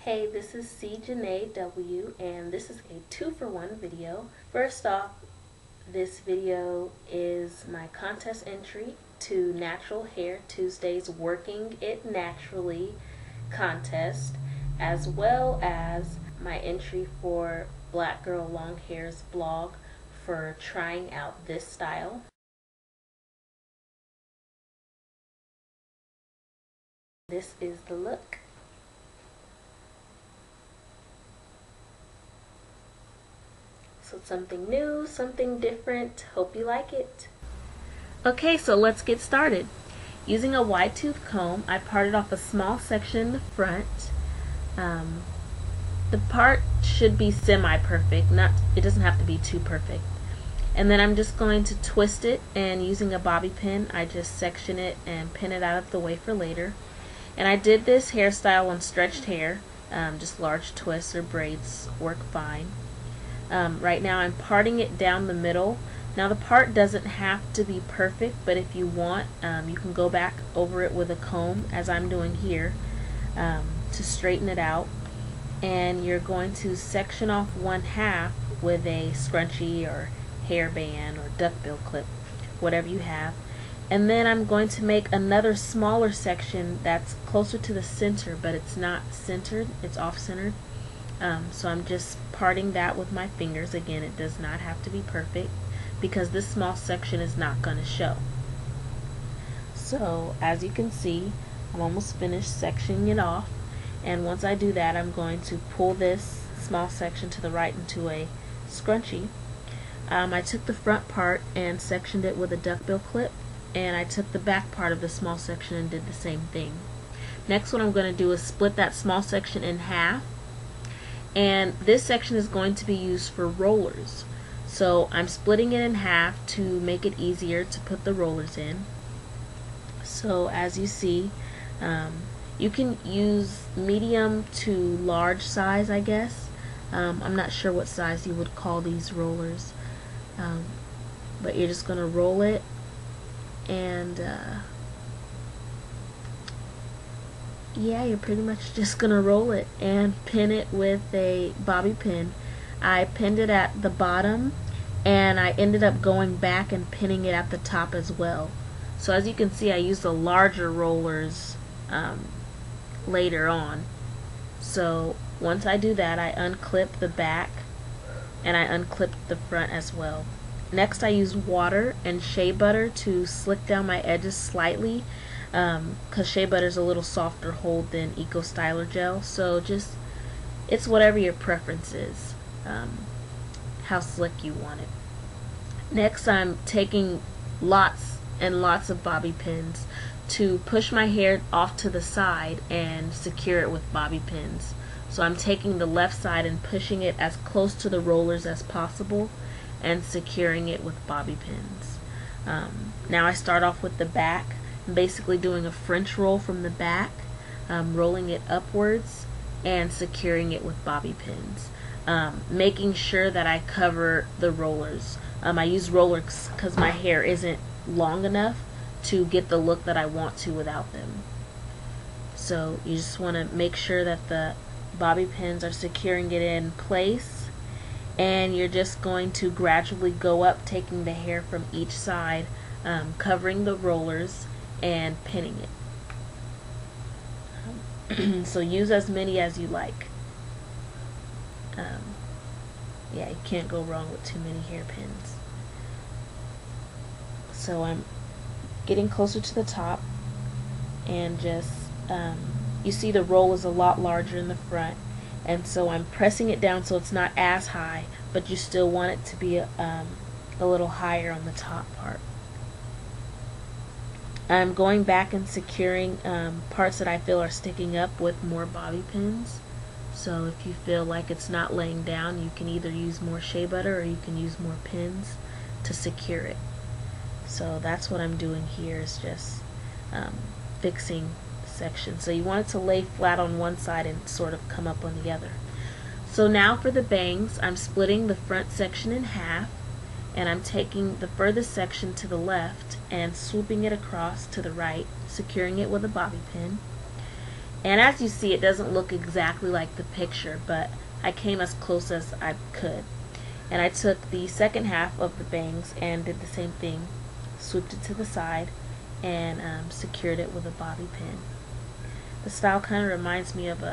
Hey, this is C. Janae W, and this is a 2-for-1 video. First off, this video is my contest entry to Natural Hair Tuesday's Working It Naturally contest, as well as my entry for Black Girl Long Hair's blog for trying out this style. This is the look. So something new, something different. Hope you like it. Okay, so let's get started. Using a wide tooth comb, I parted off a small section in the front. The part should be semi-perfect, it doesn't have to be too perfect. And then I'm just going to twist it, and using a bobby pin, I just section it and pin it out of the way for later. And I did this hairstyle on stretched hair, just large twists or braids work fine. Right now I'm parting it down the middle. Now the part doesn't have to be perfect, but if you want, you can go back over it with a comb, as I'm doing here, to straighten it out. And you're going to section off 1/2 with a scrunchie or hairband or duckbill clip, whatever you have. And then I'm going to make another smaller section that's closer to the center, but it's not centered, it's off-centered. So I'm just parting that with my fingers. Again, it does not have to be perfect because this small section is not going to show. So as you can see, I'm almost finished sectioning it off, and once I do that, I'm going to pull this small section to the right into a scrunchie. I took the front part and sectioned it with a duckbill clip, and I took the back part of the small section and did the same thing. Next, what I'm going to do is split that small section in half. And this section is going to be used for rollers. So I'm splitting it in half to make it easier to put the rollers in. So as you see, you can use medium to large size, I guess. I'm not sure what size you would call these rollers. But you're just going to roll it, and yeah, you're pretty much just gonna roll it and pin it with a bobby pin. I pinned it at the bottom, and I ended up going back and pinning it at the top as well. So as you can see, I used the larger rollers later on. So once I do that, I unclip the back and I unclip the front as well. Next, I use water and shea butter to slick down my edges slightly, because shea butter is a little softer hold than Eco Styler gel. So just, it's whatever your preference is, how slick you want it. Next, I'm taking lots and lots of bobby pins to push my hair off to the side and secure it with bobby pins. So I'm taking the left side and pushing it as close to the rollers as possible and securing it with bobby pins. Now I start off with the back. I'm basically doing a French roll from the back, rolling it upwards and securing it with bobby pins, making sure that I cover the rollers. I use rollers because my hair isn't long enough to get the look that I want to without them. So you just want to make sure that the bobby pins are securing it in place, and you're just going to gradually go up, taking the hair from each side, covering the rollers and pinning it. So use as many as you like. Yeah, you can't go wrong with too many hairpins. So I'm getting closer to the top, and just you see the roll is a lot larger in the front, and so I'm pressing it down so it's not as high, but you still want it to be a little higher on the top part. I'm going back and securing parts that I feel are sticking up with more bobby pins. So if you feel like it's not laying down, you can either use more shea butter or you can use more pins to secure it. So that's what I'm doing here, is just fixing the section. So you want it to lay flat on one side and sort of come up on the other. So now for the bangs, I'm splitting the front section in half, and I'm taking the furthest section to the left and swooping it across to the right, securing it with a bobby pin. And as you see, it doesn't look exactly like the picture, but I came as close as I could. And I took the second half of the bangs and did the same thing, swooped it to the side, and secured it with a bobby pin. The style kind of reminds me of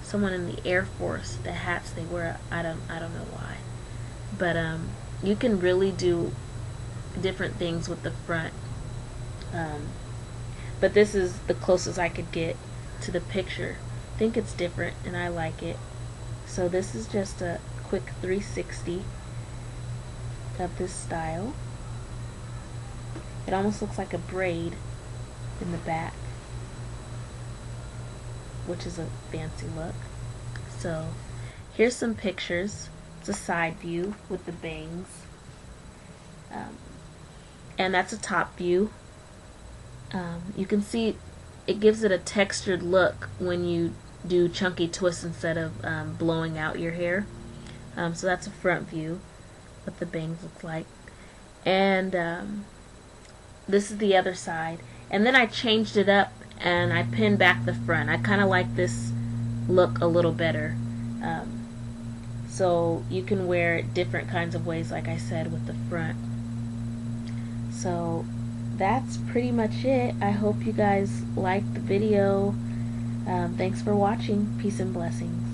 someone in the Air Force. The hats they wear, I don't know why, but you can really do different things with the front. But this is the closest I could get to the picture. I think it's different and I like it. So this is just a quick 360 of this style. It almost looks like a braid in the back, which is a fancy look. So here's some pictures. It's a side view with the bangs, and that's a top view. You can see it gives it a textured look when you do chunky twists instead of blowing out your hair. So that's a front view, what the bangs look like. And this is the other side. And then I changed it up and I pinned back the front. I kind of like this look a little better. So you can wear it different kinds of ways, like I said, with the front. So that's pretty much it. I hope you guys liked the video. Thanks for watching. Peace and blessings.